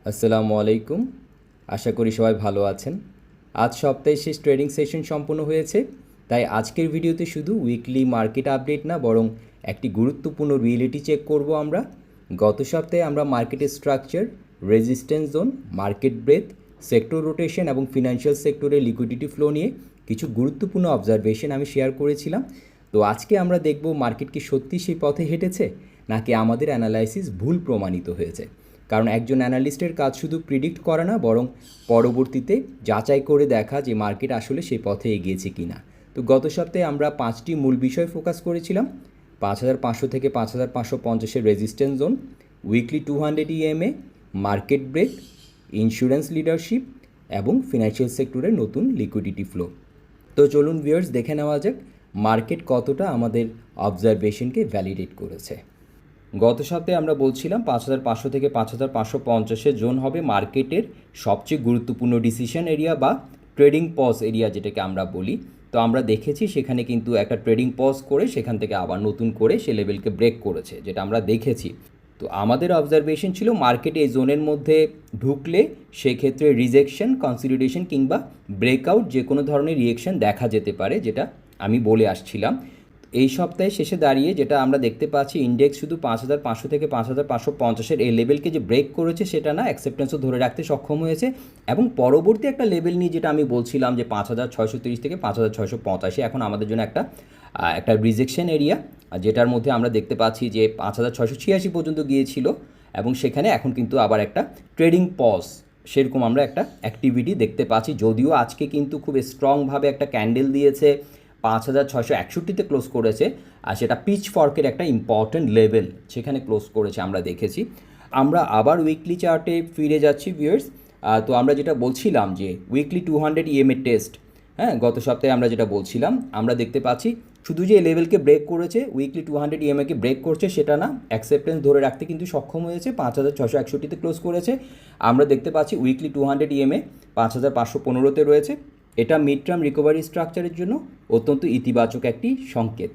আসসালামু আলাইকুম। আশা করি সবাই ভালো আছেন। আজ সপ্তাহের শেষ ট্রেডিং সেশন সম্পন্ন হয়েছে, তাই আজকের ভিডিওতে শুধু উইকলি মার্কেট আপডেট না, বরং একটি গুরুত্বপূর্ণ রিয়েলিটি চেক করব আমরা। গত সপ্তাহে আমরা মার্কেটের structure, resistance zone, market breadth, sector rotation এবং ফিনান্সিয়াল সেক্টরের লিকুইডিটি ফ্লো নিয়ে কিছু গুরুত্বপূর্ণ অবজারভেশন আমি শেয়ার করেছিলাম। তো আজকে আমরা দেখব মার্কেট কি সত্যি সেই পথে হেঁটেছে, নাকি আমাদের অ্যানালাইসিস ভুল প্রমাণিত হয়েছে। কারণ একজন অ্যানালিস্টের কাজ শুধু প্রিডিক্ট করা না, বরং পরবর্তীতে যাচাই করে দেখা যে মার্কেট আসলে সেই পথে এগিয়েছে কি না। তো গত সপ্তাহে আমরা 5টি মূল বিষয় ফোকাস করেছিলাম: 5500 থেকে 5550-এর resistance zone, weekly 200 EMA, market break, insurance leadership এবং ফিনান্সিয়াল সেক্টরের নতুন লিকুইডিটি ফ্লো। তো চলুন ভিউয়ার্স, দেখে নেওয়া যাক মার্কেট কতটা আমাদের অবজারভেশনকে ভ্যালিডেট করেছে। গত সপ্তাহে আমরা বলছিলাম 5500 থেকে 5550-এর জোন হবে মার্কেটের সবচেয়ে গুরুত্বপূর্ণ ডিসিশন এরিয়া বা ট্রেডিং পজ এরিয়া, যেটাকে আমরা বলি। তো আমরা দেখেছি সেখানে কিন্তু একটা ট্রেডিং পজ করে সেখান থেকে আবার নতুন করে সে লেভেলকে ব্রেক করেছে, যেটা আমরা দেখেছি। তো আমাদের অবজারভেশন ছিল মার্কেটে এই জোনের মধ্যে ঢুকলে সেক্ষেত্রে রিজেকশন, কনসলিডেশন কিংবা ব্রেকআউট যে কোনো ধরনের রিয়েকশন দেখা যেতে পারে, যেটা আমি বলে আসছিলাম। এই সপ্তাহে শেষে দাঁড়িয়ে যেটা আমরা দেখতে পাচ্ছি, ইন্ডেক্স শুধু 5500 থেকে 5550-এর এই লেভেলকে যে ব্রেক করেছে সেটা না, অ্যাকসেপ্টেন্সও ধরে রাখতে সক্ষম হয়েছে এবং পরবর্তী একটা লেভেল নিয়ে যেটা আমি বলছিলাম যে 5630 থেকে 5685 এখন আমাদের জন্য একটা রিজেকশন এরিয়া, যেটার মধ্যে আমরা দেখতে পাচ্ছি যে 5686 পর্যন্ত গিয়েছিল এবং সেখানে এখন কিন্তু আবার একটা ট্রেডিং পজ, সেরকম আমরা একটা অ্যাক্টিভিটি দেখতে পাচ্ছি। যদিও আজকে কিন্তু খুব স্ট্রংভাবে একটা ক্যান্ডেল দিয়েছে, 5661-তে ক্লোজ করেছে, আর সেটা পিচ ফর্কের একটা ইম্পর্ট্যান্ট লেভেল সেখানে ক্লোজ করেছে আমরা দেখেছি। আমরা আবার উইকলি চার্টে ফিরে যাচ্ছি ভিউয়ার্স। তো আমরা যেটা বলছিলাম যে উইকলি 200 ইএমএ টেস্ট, গত সপ্তাহে আমরা যেটা বলছিলাম, আমরা দেখতে পাচ্ছি শুধু যে লেভেলকে ব্রেক করেছে, উইকলি 200 ইএমএকে ব্রেক করছে সেটা না, অ্যাকসেপ্টেন্স ধরে রাখতে কিন্তু সক্ষম হয়েছে, 5661-তে ক্লোজ করেছে। আমরা দেখতে পাচ্ছি উইকলি 200 ইএমএ 5515-তে রয়েছে। এটা মিড টার্ম রিকভারি স্ট্রাকচারের জন্য অত্যন্ত ইতিবাচক একটি সংকেত।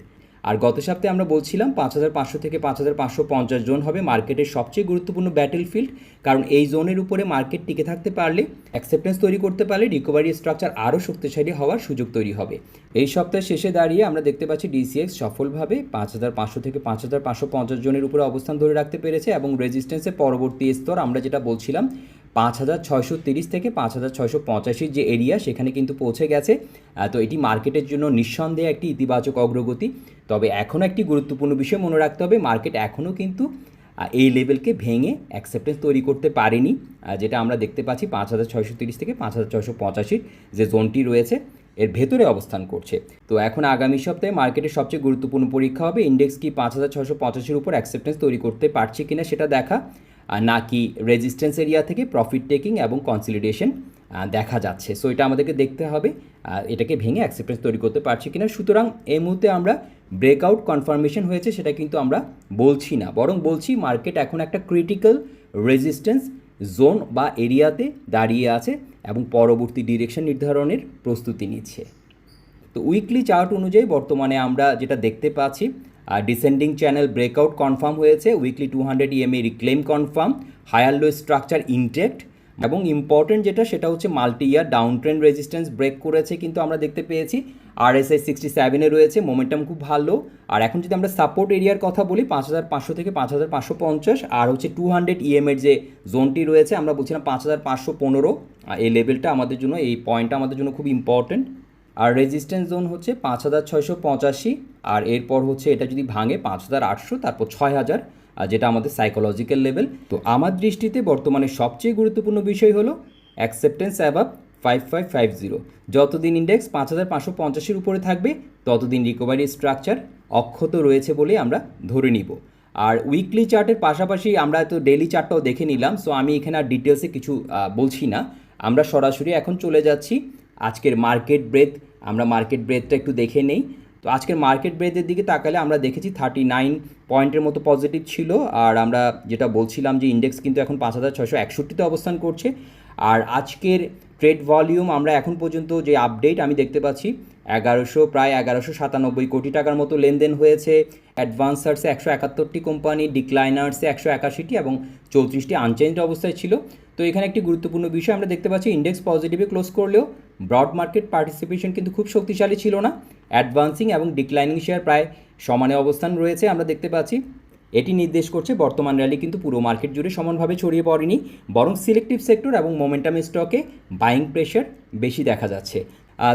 আর গত সপ্তাহে আমরা বলছিলাম 5500 থেকে 5550 জোন হবে মার্কেটের সবচেয়ে গুরুত্বপূর্ণ ব্যাটেল ফিল্ড, কারণ এই জোনের উপরে মার্কেট টিকে থাকতে পারলে, অ্যাকসেপ্টেন্স তৈরি করতে পারলে রিকভারি স্ট্রাকচার আরও শক্তিশালী হওয়ার সুযোগ তৈরি হবে। এই সপ্তাহের শেষে দাঁড়িয়ে আমরা দেখতে পাচ্ছি ডিসিএক্স সফলভাবে 5500 থেকে 5550 জোনের উপরে অবস্থান ধরে রাখতে পেরেছে এবং রেজিস্ট্যান্সের পরবর্তী স্তর আমরা যেটা বলছিলাম 5630 থেকে 5685 যে এরিয়া, সেখানে কিন্তু পৌঁছে গেছে। তো এটি মার্কেটের জন্য নিঃসন্দেহে একটি ইতিবাচক অগ্রগতি। তবে এখনও একটি গুরুত্বপূর্ণ বিষয় মনে রাখতে হবে, মার্কেট এখনও কিন্তু এই লেভেলকে ভেঙে অ্যাকসেপ্টেন্স তৈরি করতে পারেনি, যেটা আমরা দেখতে পাচ্ছি 5630 থেকে 5685 যে জোনটি রয়েছে এর ভেতরে অবস্থান করছে। তো এখন আগামী সপ্তাহে মার্কেটের সবচেয়ে গুরুত্বপূর্ণ পরীক্ষা হবে ইন্ডেক্স কি 5685-এর উপর অ্যাকসেপ্টেন্স তৈরি করতে পারছে কিনা সেটা দেখা, নাকি রেজিস্ট্যান্স এরিয়া থেকে প্রফিট টেকিং এবং কনসলিডেশন দেখা যাচ্ছে। সো এটা আমাদেরকে দেখতে হবে এটাকে ভেঙে অ্যাকসেপ্টেন্স তৈরি করতে পারছি কিনা। সুতরাং এই মুহূর্তে আমরা ব্রেকআউট কনফার্মেশন হয়েছে সেটা কিন্তু আমরা বলছি না, বরং বলছি মার্কেট এখন একটা ক্রিটিক্যাল রেজিস্ট্যান্স জোন বা এরিয়াতে দাঁড়িয়ে আছে এবং পরবর্তী ডিরেকশন নির্ধারণের প্রস্তুতি নিচ্ছে। তো উইকলি চার্ট অনুযায়ী বর্তমানে আমরা যেটা দেখতে পাচ্ছি, ডিসেন্ডিং চ্যানেল ব্রেকআউট কনফার্ম হয়েছে, weekly 200 EMA reclaim confirm, higher low structure intact এবং ইম্পর্টেন্ট যেটা সেটা হচ্ছে multi year down trend resistance break করেছে কিন্তু আমরা দেখতে পেয়েছি। RSI 67-এ রয়েছে, মোমেন্টাম খুব ভালো। আর এখন যদি আমরা সাপোর্ট এরিয়ার কথা বলি 5500 থেকে 5550, আর হচ্ছে 200 ইএমএর যে জোনটি রয়েছে আমরা বলছিলাম 5515, এই লেভেলটা আমাদের জন্য, এই পয়েন্টটা আমাদের জন্য খুব ইম্পর্টেন্ট। আর রেজিস্ট্যান্স জোন হচ্ছে 5685, আর এরপর হচ্ছে এটা যদি ভাঙে 5800, তারপর 6000, যেটা আমাদের সাইকোলজিক্যাল লেভেল। তো আমার দৃষ্টিতে বর্তমানে সবচেয়ে গুরুত্বপূর্ণ বিষয় হলো অ্যাকসেপ্টেন্স অ্যাবাভ 5550। যতদিন ইন্ডেক্স 5550-এর উপরে থাকবে ততদিন রিকভারি স্ট্রাকচার অক্ষত রয়েছে বলে আমরা ধরে নিব। আর উইকলি চার্টের পাশাপাশি আমরা তো ডেইলি চার্টটাও দেখে নিলাম, সো আমি এখানে আর ডিটেলসে কিছু বলছি না। আমরা সরাসরি এখন চলে যাচ্ছি আজকের মার্কেট ব্রেথ। আমরা মার্কেট ব্রেথটা একটু দেখে নেই। তো আজকের মার্কেট ব্রেথের দিকে তাকালে আমরা দেখেছি 39 পয়েন্টের মতো পজিটিভ ছিল, আর আমরা যেটা বলছিলাম যে ইন্ডেক্স কিন্তু এখন 5661-তে অবস্থান করছে। আর আজকের ট্রেড ভলিউম আমরা এখন পর্যন্ত যে আপডেট আমি দেখতে পাচ্ছি প্রায় 1197 কোটি টাকার মতো লেনদেন হয়েছে। অ্যাডভান্সার্সে 171টি কোম্পানি, ডিক্লাইনার্সে 181টি এবং 34টি আনচেঞ্জড অবস্থায় ছিল। তো এখানে একটি গুরুত্বপূর্ণ বিষয় আমরা দেখতে পাচ্ছি, ইন্ডেক্স পজিটিভে ক্লোজ করলেও ব্রড মার্কেট পার্টিসিপেশন কিন্তু খুব শক্তিশালী ছিল না। অ্যাডভান্সিং এবং ডিক্লাইনিং শেয়ার প্রায় সমানে অবস্থান রয়েছে আমরা দেখতে পাচ্ছি। এটি নির্দেশ করছে বর্তমান র্যালি কিন্তু পুরো মার্কেট জুড়ে সমানভাবে ছড়িয়ে পড়েনি, বরং সিলেক্টিভ সেক্টর এবং মোমেন্টাম স্টকে বাইং প্রেশার বেশি দেখা যাচ্ছে।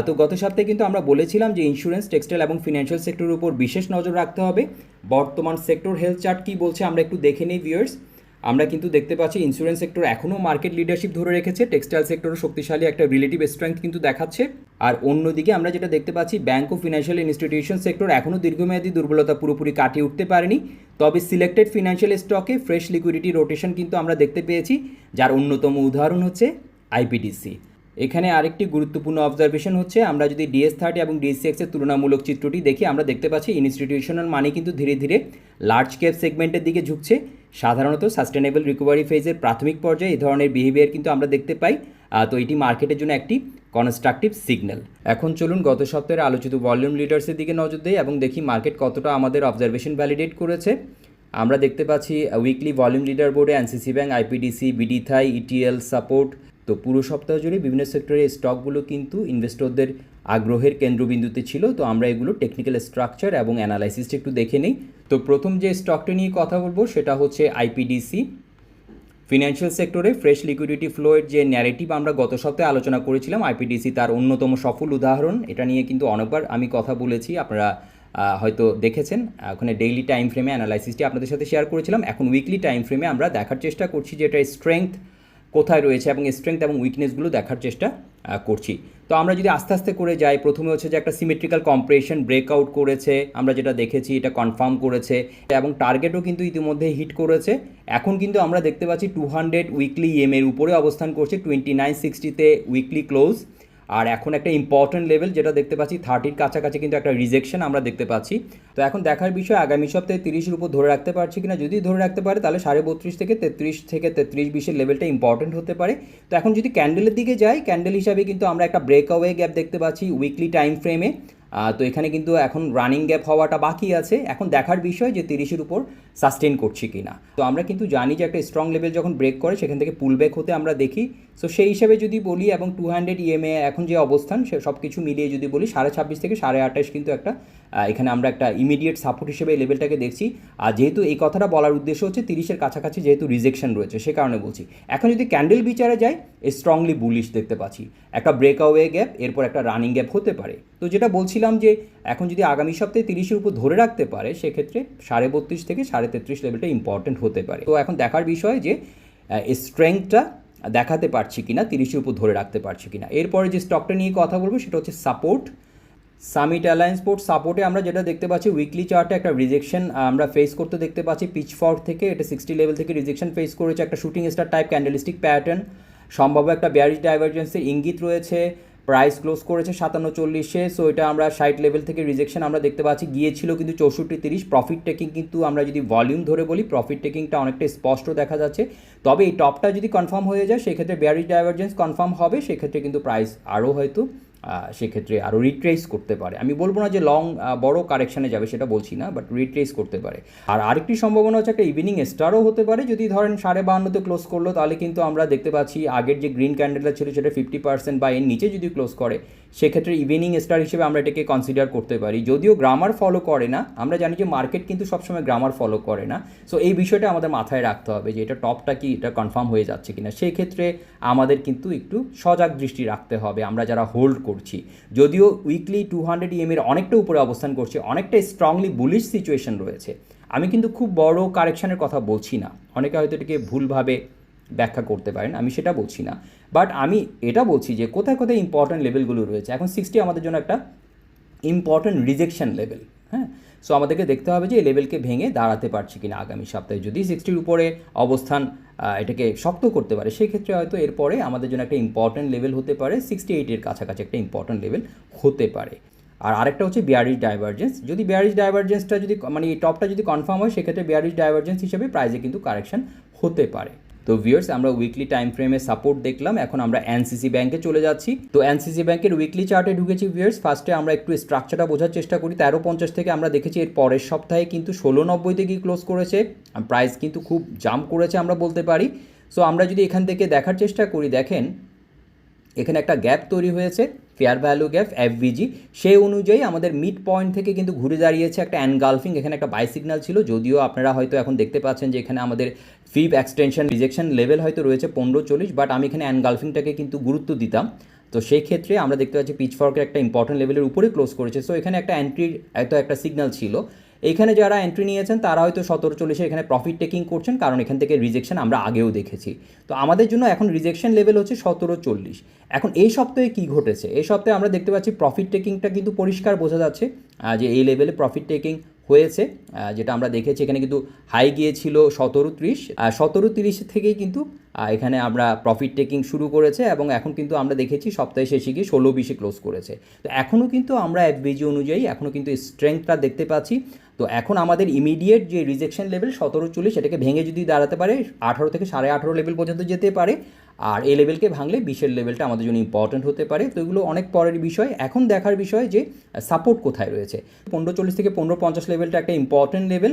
তো গত সপ্তাহে কিন্তু আমরা বলেছিলাম যে ইন্স্যুরেন্স, টেক্সটাইল এবং ফিনান্সিয়াল সেক্টরের উপর বিশেষ নজর রাখতে হবে। বর্তমান সেক্টর হেলথ চার্ট কী বলছে আমরা একটু দেখে নিই ভিউয়ার্স। আমরা কিন্তু দেখতে পাচ্ছি ইন্স্যুরেন্স সেক্টর এখনও মার্কেট লিডারশিপ ধরে রেখেছে, টেক্সটাইল সেক্টরও শক্তিশালী একটা রিলেটিভ স্ট্রেংথ কিন্তু দেখাচ্ছে। আর অন্যদিকে আমরা যেটা দেখতে পাচ্ছি, ব্যাংক ও ফিনান্সিয়াল ইনস্টিটিউশন সেক্টর এখনও দীর্ঘমেয়াদী দুর্বলতা পুরোপুরি কাটিয়ে উঠতে পারেনি। তবে সিলেক্টেড ফিনান্সিয়াল স্টকে ফ্রেশ লিকুইডিটি রোটেশন কিন্তু আমরা দেখতে পেয়েছি, যার অন্যতম উদাহরণ হচ্ছে আইপিডিসি। এখানে আরেকটি গুরুত্বপূর্ণ অবজারভেশন হচ্ছে, আমরা যদি DS30 এবং DSCX-এর তুলনামূলক চিত্রটি দেখি, আমরা দেখতে পাচ্ছি ইনস্টিটিউশনাল মানি কিন্তু ধীরে ধীরে লার্জ ক্যাপ সেগমেন্টের দিকে ঝুঁকছে। সাধারণত সাস্টেনেবল রিকভারি ফেজের প্রাথমিক পর্যায়ে এই ধরনের বিহেভিয়ার কিন্তু আমরা দেখতে পাই। তো এটি মার্কেটের জন্য একটি কনস্ট্রাকটিভ সিগন্যাল। এখন চলুন গত সপ্তাহের আলোচিত ভলিউম লিডার্সের দিকে নজর দেই এবং দেখি মার্কেট কতটা আমাদের অবজারভেশন ভ্যালিডেট করেছে। আমরা দেখতে পাচ্ছি উইকলি ভলিউম লিডার বোর্ডে NCC bank, IPDC, BD Thai, ETL, support. তো পুরো সপ্তাহ জুড়ে বিভিন্ন সেক্টরের স্টকগুলো কিন্তু ইনভেস্টরদের আগ্রহের কেন্দ্রবিন্দুতে ছিল। তো আমরা এগুলো টেকনিক্যাল স্ট্রাকচার এবং অ্যানালাইসিসটা একটু দেখে নিই। তো প্রথম যে স্টকটা নিয়ে কথা বলবো সেটা হচ্ছে আইপিডিসি। ফিনান্সিয়াল সেক্টরে ফ্রেশ লিকুইডিটি ফ্লোয়ের যে ন্যারেটিভ আমরা গত সপ্তাহে আলোচনা করেছিলাম, আইপিডিসি তার অন্যতম সফল উদাহরণ। এটা নিয়ে কিন্তু অনেকবার আমি কথা বলেছি, আপনারা হয়তো দেখেছেন। ওখানে ডেইলি টাইম ফ্রেমে অ্যানালাইসিসটি আপনাদের সাথে শেয়ার করেছিলাম। এখন উইকলি টাইম ফ্রেমে আমরা দেখার চেষ্টা করছি যে এটার স্ট্রেংথ কোথায় রয়েছে এবং স্ট্রেংথ এবং উইকনেসগুলো দেখার চেষ্টা করছি। তো আমরা যদি আস্তে আস্তে করে যাই, প্রথমে হচ্ছে যে একটা সিমেট্রিক্যাল কম্প্রেশন ব্রেকআউট করেছে, আমরা যেটা দেখেছি এটা কনফার্ম করেছে এবং টার্গেটও কিন্তু ইতিমধ্যে হিট করেছে। এখন কিন্তু আমরা দেখতে পাচ্ছি 200 উইকলি এর উপরে অবস্থান করছে, 2960-তে উইকলি ক্লোজ। আর এখন একটা ইম্পর্টেন্ট লেভেল যেটা দেখতে পাচ্ছি 30-র কাছাকাছি কিন্তু একটা রিজেকশন আমরা দেখতে পাচ্ছি। তো এখন দেখার বিষয় আগামী সপ্তাহে 30-এর উপর ধরে রাখতে পারছি কিনা। যদি ধরে রাখতে পারে তাহলে 32.5 থেকে 33-20 লেভেলটা ইম্পর্টেন্ট হতে পারে। তো এখন যদি ক্যান্ডেলের দিকে যাই, ক্যান্ডেল হিসাবে কিন্তু আমরা একটা ব্রেকআওয়ে গ্যাপ দেখতে পাচ্ছি উইকলি টাইম ফ্রেমে। তো এখানে কিন্তু এখন রানিং গ্যাপ হওয়াটা বাকি আছে। এখন দেখার বিষয় যে 30-এর উপর সাস্টেন করছি কিনা। তো আমরা কিন্তু জানি যে একটা স্ট্রং লেভেল যখন ব্রেক করে সেখান থেকে পুলব্যাক হতে আমরা দেখি। সো সেই হিসাবে যদি বলি এবং 200 EMA এখন যে অবস্থান সে সব কিছু মিলিয়ে যদি বলি 26.5 থেকে 28.5 কিন্তু একটা এখানে আমরা একটা ইমিডিয়েট সাপোর্ট হিসেবে এই লেভেলটাকে দেখছি। আর যেহেতু এই কথাটা বলার উদ্দেশ্য হচ্ছে 30-এর কাছাকাছি যেহেতু রিজেকশন রয়েছে সে কারণে বলছি। এখন যদি ক্যান্ডেল বিচারে যাই, স্ট্রংলি বুলিশ দেখতে পাচ্ছি, একটা ব্রেকআওয়ে গ্যাপ, এরপর একটা রানিং গ্যাপ হতে পারে। তো যেটা বলছিলাম যে এখন যদি আগামী সপ্তাহে 30-এর উপর ধরে রাখতে পারে সেক্ষেত্রে 32.5 থেকে 33.5 লেভেলটা ইম্পর্টেন্ট হতে পারে। তো এখন দেখার বিষয় যে স্ট্রেংথটা দেখাতে পারছি কিনা, 30-এর উপর ধরে রাখতে পারছি কিনা। এরপরে যে স্টকটা নিয়ে কথা বলবো সেটা হচ্ছে সাপোর্ট। সামিট অ্যালায়েন্স পোর্ট সাপোর্টে আমরা যেটা দেখতে পাচ্ছি উইকলি চার্টে একটা রিজেকশন আমরা ফেস করতে দেখতে পাচ্ছি পিচফর্ক থেকে। এটা 60 লেভেল থেকে রিজেকশন ফেস করেছে, একটা shooting star type candlestick pattern, সম্ভাব্য একটা বেয়ারিশ ডাইভারজেন্সের ইঙ্গিত রয়েছে। প্রাইস ক্লোজ করেছে 57.40-এ। সো এটা আমরা 60 লেভেল থেকে রিজেকশন আমরা দেখতে পাচ্ছি, গিয়েছিল কিন্তু 64.30। প্রফিট টেকিং কিন্তু আমরা যদি ভলিউম ধরে বলি প্রফিট টেকিংটা অনেকটা স্পষ্ট দেখা যাচ্ছে। তবে এই টপটা যদি কনফার্ম হয়ে যায় সেক্ষেত্রে বেয়ারিশ ডাইভারজেন্স কনফার্ম হবে, সেক্ষেত্রে কিন্তু প্রাইস আরও হয়তো সেক্ষেত্রে আরও রিট্রেস করতে পারে। আমি বলবো না যে লং বড় কারেকশানে যাবে, সেটা বলছি না, বাট রিট্রেস করতে পারে। আর আরেকটি সম্ভাবনা হচ্ছে একটা ইভিনিং স্টারও হতে পারে। যদি ধরেন 52.5-তে ক্লোজ করলো তাহলে কিন্তু আমরা দেখতে পাচ্ছি আগের যে গ্রিন ক্যান্ডেলটা ছিল সেটা 50% বা এর নিচে যদি ক্লোজ করে সেক্ষেত্রে ইভিনিং স্টার হিসেবে আমরা এটাকে কনসিডার করতে পারি। যদিও গ্রামার ফলো করে না, আমরা জানি যে মার্কেট কিন্তু সবসময় গ্রামার ফলো করে না। সো এই বিষয়টা আমাদের মাথায় রাখতে হবে যে এটা টপটা কি এটা কনফার্ম হয়ে যাচ্ছে কিনা। সেই ক্ষেত্রে আমাদের কিন্তু একটু সজাগ দৃষ্টি রাখতে হবে আমরা যারা হোল্ড করছি। যদিও উইকলি 200 EMA অনেকটা উপরে অবস্থান করছে, অনেকটা স্ট্রংলি বুলিশ সিচুয়েশন রয়েছে। আমি কিন্তু খুব বড় কারেকশানের কথা বলছি না, অনেকে হয়তো এটাকে ভুলভাবে ব্যাখ্যা করতে পারেন, আমি সেটা বলছি না। বাট আমি এটা বলছি যে কোথায় কোথায় ইম্পর্ট্যান্ট লেভেলগুলো রয়েছে। এখন 60 আমাদের জন্য একটা ইম্পর্ট্যান্ট রিজেকশন লেভেল। হ্যাঁ, সো আমাদেরকে দেখতে হবে যে এই লেভেলকে ভেঙে দাঁড়াতে পারছি কিনা আগামী সপ্তাহে। যদি 60-র উপরে অবস্থান এটাকে শক্ত করতে পারে সেক্ষেত্রে হয়তো এরপরে আমাদের জন্য একটা ইম্পর্ট্যান্ট লেভেল হতে পারে 68-এর কাছাকাছি একটা ইম্পর্ট্যান্ট লেভেল হতে পারে। আর আরেকটা হচ্ছে বেয়ারিশ ডাইভারজেন্স। যদি বেয়ারিশ ডাইভারজেন্সটা যদি মানে এই টপটা যদি কনফার্ম হয় সেক্ষেত্রে বেয়ারিশ ডাইভারজেন্স হিসেবে প্রাইসে কিন্তু কারেকশন হতে পারে। তো তো ভিউয়ার্স আমরা উইকলি টাইম ফ্রেমে সাপোর্ট দেখলাম, এখন আমরা এনসিসি ব্যাংকে চলে যাচ্ছি। তো এনসিসি ব্যাংকের উইকলি চার্টে ঢুকেছি ভিউয়ার্স। ফার্স্টে আমরা একটু স্ট্রাকচারটা বোঝার চেষ্টা করি। 1350 থেকে আমরা দেখেছি এর পরের সপ্তাহে কিন্তু 1690 গিয়ে ক্লোজ করেছে, প্রাইস কিন্তু খুব জাম্প করেছে আমরা বলতে পারি। সো আমরা যদি এখান থেকে দেখার চেষ্টা করি, দেখেন এখানে একটা গ্যাপ তৈরি হয়েছে, ফেয়ার ভ্যালু গ্যাপ এফভিজি, সেই অনুযায়ী আমাদের মিড পয়েন্ট থেকে কিন্তু ঘুরে দাঁড়িয়েছে একটা এনগালফিং, এখানে একটা বাই সিগন্যাল ছিল। যদিও আপনারা হয়তো এখন দেখতে পাচ্ছেন যে এখানে আমাদের ফিব এক্সটেনশন রিজেকশন লেভেল হয়তো রয়েছে 1540, বাট আমি এখানে এনগালফিংটাকে কিন্তু গুরুত্ব দিতাম। তো সেই ক্ষেত্রে আমরা দেখতে পাচ্ছি পিচফর্কের একটা ইম্পর্টেন্ট লেভেলের উপরে ক্লোজ করেছে। সো এখানে একটা এন্ট্রির একটা সিগন্যাল ছিল। এখানে যারা এন্ট্রি নিয়েছেন তারা হয়তো 1740 এখানে প্রফিট টেকিং করছেন, কারণ এখান থেকে রিজেকশন আমরা আগেও দেখেছি। তো আমাদের জন্য এখন রিজেকশন লেভেল হচ্ছে 1740। এখন এই সপ্তাহে কী ঘটেছে, এই সপ্তাহে আমরা দেখতে পাচ্ছি প্রফিট টেকিংটা কিন্তু পরিষ্কার বোঝা যাচ্ছে যে এই লেভেলে প্রফিট টেকিং হয়েছে, যেটা আমরা দেখেছি। এখানে কিন্তু হাই গিয়েছিল 1730, 1730 থেকেই কিন্তু এখানে আমরা প্রফিট টেকিং শুরু করেছে, এবং এখন কিন্তু আমরা দেখেছি সপ্তাহে শেষে গিয়ে 1620 ক্লোজ করেছে। তো এখনও কিন্তু আমরা এফবিজি অনুযায়ী এখনও কিন্তু স্ট্রেংথটা দেখতে পাচ্ছি। তো এখন আমাদের ইমিডিয়েট যে রিজেকশন লেভেল 1740, সেটাকে ভেঙে যদি দাঁড়াতে পারে 18 থেকে 18.5 লেভেল পর্যন্ত যেতে পারে, আর এই লেভেলকে ভাঙলে 20-এর লেভেলটা আমাদের জন্য ইম্পর্টেন্ট হতে পারে। তো এগুলো অনেক পরের বিষয়, এখন দেখার বিষয় যে সাপোর্ট কোথায় রয়েছে। 1540 থেকে 1550 লেভেলটা একটা ইম্পর্টেন্ট লেভেল।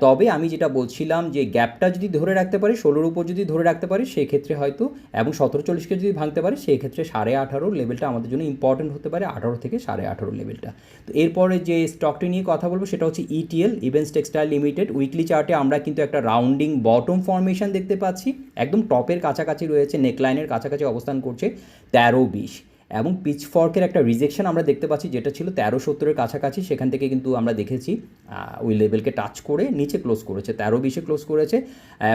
তবে আমি যেটা বলছিলাম যে গ্যাপটা যদি ধরে রাখতে পারি, 16-র উপর যদি ধরে রাখতে পারি সেক্ষেত্রে হয়তো, এবং 1740কে যদি ভাঙতে পারে সেক্ষেত্রে 18.5 লেভেলটা আমাদের জন্য ইম্পর্টেন্ট হতে পারে, 18 থেকে 18.5 লেভেলটা। তো এরপরে যে স্টকটি নিয়ে কথা বলবো সেটা হচ্ছে ETL, events textile limited. Weekly চার্টে আমরা কিন্তু একটা রাউন্ডিং বটম ফর্মেশন দেখতে পাচ্ছি, একদম টপের কাছাকাছি রয়েছে, নেকলাইনের কাছাকাছি অবস্থান করছে 1320, এবং পিচফর্কের একটা রিজেকশন আমরা দেখতে পাচ্ছি যেটা ছিল 1370-এর কাছাকাছি, সেখান থেকে কিন্তু আমরা দেখেছি ওই লেভেলকে টাচ করে নিচে ক্লোজ করেছে, 1320-এ ক্লোজ করেছে।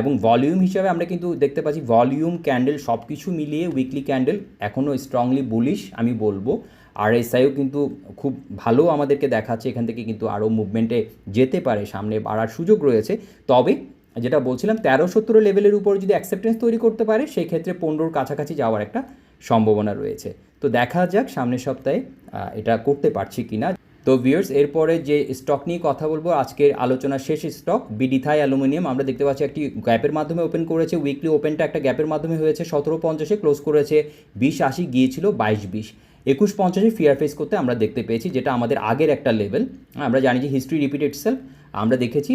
এবং ভলিউম হিসাবে আমরা কিন্তু দেখতে পাচ্ছি ভলিউম, ক্যান্ডেল সব কিছু মিলিয়ে উইকলি ক্যান্ডেল এখনও স্ট্রংলি বুলিশ আমি বলবো। আরএসআইও কিন্তু খুব ভালো আমাদেরকে দেখাচ্ছে, এখান থেকে কিন্তু আরও মুভমেন্টে যেতে পারে, সামনে বাড়ার সুযোগ রয়েছে। তবে যেটা বলছিলাম 1370 লেভেলের উপর যদি অ্যাকসেপ্টেন্স তৈরি করতে পারে সেই ক্ষেত্রে 15-র কাছাকাছি যাওয়ার একটা সম্ভাবনা রয়েছে। তো দেখা যাক সামনের সপ্তাহে এটা করতে পারছি কি না। তো ভিউয়ার্স, এরপরে যে স্টক নিয়ে কথা বলবো, আজকের আলোচনার শেষ স্টক বিডিথাই অ্যালুমিনিয়াম। আমরা দেখতে পাচ্ছি একটি গ্যাপের মাধ্যমে ওপেন করেছে, উইকলি ওপেনটা একটা গ্যাপের মাধ্যমে হয়েছে, 1750-এ ক্লোজ করেছে, 2080 গিয়েছিল 2220, 2150-এ ফিয়ার ফেস করতে আমরা দেখতে পেয়েছি, যেটা আমাদের আগের একটা লেভেল। আমরা জানি যে হিস্ট্রি রিপিট ইটসেলফ, আমরা দেখেছি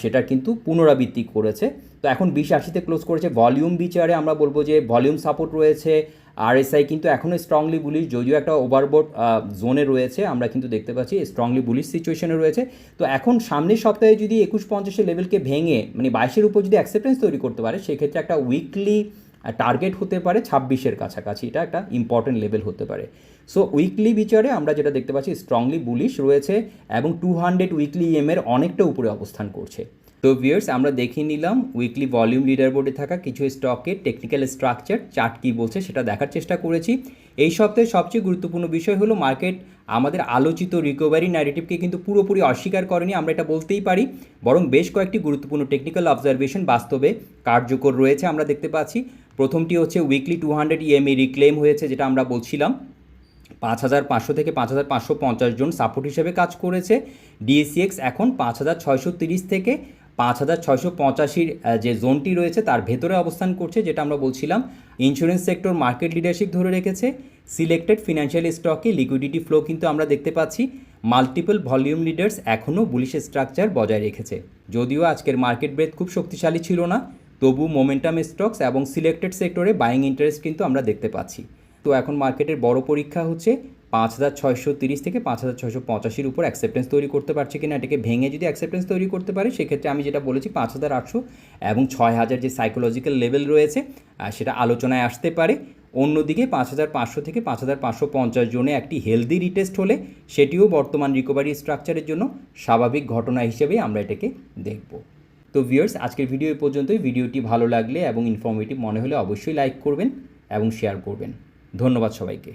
সেটার কিন্তু পুনরাবৃত্তি করেছে। তো এখন 2080-তে ক্লোজ করেছে। ভলিউম বিচারে আমরা বলবো যে ভলিউম সাপোর্ট রয়েছে, আরএসআই কিন্তু এখনও স্ট্রংলি বুলিশ, যদিও একটা ওভারবোট জোনে রয়েছে, আমরা কিন্তু দেখতে পাচ্ছি স্ট্রংলি বুলিশ সিচুয়েশনে রয়েছে। তো এখন সামনের সপ্তাহে যদি 2150-এর লেভেলকে ভেঙে মানে 22-এর উপর যদি অ্যাকসেপ্টেন্স তৈরি করতে পারে সেক্ষেত্রে একটা উইকলি টার্গেট হতে পারে 26-এর কাছাকাছি, এটা একটা ইম্পর্টেন্ট লেভেল হতে পারে। সো উইকলি বিচারে আমরা যেটা দেখতে পাচ্ছি স্ট্রংলি বুলিশ রয়েছে, এবং 200 উইকলি ইএমের অনেকটা উপরে অবস্থান করছে। তো ভিউয়ার্স, আমরা দেখিয়ে নিলাম উইকলি ভলিউম লিডার বোর্ডে থাকা কিছু স্টকের টেকনিক্যাল স্ট্রাকচার চার্ট কী বলছে সেটা দেখার চেষ্টা করেছি। এই সপ্তাহে সবচেয়ে গুরুত্বপূর্ণ বিষয় হলো মার্কেট আমাদের আলোচিত রিকভারি ন্যারেটিভকে কিন্তু পুরোপুরি অস্বীকার করেনি, আমরা এটা বলতেই পারি, বরং বেশ কয়েকটি গুরুত্বপূর্ণ টেকনিক্যাল অবজারভেশন বাস্তবে কার্যকর রয়েছে আমরা দেখতে পাচ্ছি। প্রথমটি হচ্ছে উইকলি 200 ইএমএ রিক্লেম হয়েছে, যেটা আমরা বলছিলাম 5500 থেকে 5550 জন সাপোর্ট হিসেবে কাজ করেছে। ডিএসিএক্স এখন 5630 থেকে 5685-র যে জোনটি রয়েছে তার ভেতরে অবস্থান করছে, যেটা আমরা বলছিলাম। ইন্স্যুরেন্স সেক্টর মার্কেট লিডারশিপ ধরে রেখেছে। সিলেক্টেড ফিনান্সিয়াল স্টকে লিকুইডিটি ফ্লো কিন্তু আমরা দেখতে পাচ্ছি। মাল্টিপল ভলিউম লিডার্স এখনও বুলিশ স্ট্রাকচার বজায় রেখেছে, যদিও আজকের মার্কেট ব্রেথ খুব শক্তিশালী ছিল না, তবু মোমেন্টাম স্টকস এবং সিলেক্টেড সেক্টরে বাইং ইন্টারেস্ট কিন্তু আমরা দেখতে পাচ্ছি। তো এখন মার্কেটের বড় পরীক্ষা হচ্ছে 5630 থেকে 5685-র উপর অ্যাকসেপ্টেন্স তৈরি করতে পারছে কিনা। এটাকে ভেঙে যদি অ্যাকসেপ্টেন্স তৈরি করতে পারে সেক্ষেত্রে আমি যেটা বলেছি 5800 এবং 6000 যে সাইকোলজিক্যাল লেভেল রয়েছে সেটা আলোচনায় আসতে পারে। অন্যদিকে 5500 থেকে 5550 জনে একটি হেলদি রিটেস্ট হলে সেটিও বর্তমান রিকভারি স্ট্রাকচারের জন্য স্বাভাবিক ঘটনা হিসেবে আমরা এটাকে দেখব। তো ভিউয়ার্স, আজকের ভিডিও এই পর্যন্তই। ভিডিওটি ভালো লাগলে এবং ইনফরমেটিভ মনে হলে অবশ্যই লাইক করবেন এবং শেয়ার করবেন। ধন্যবাদ সবাইকে।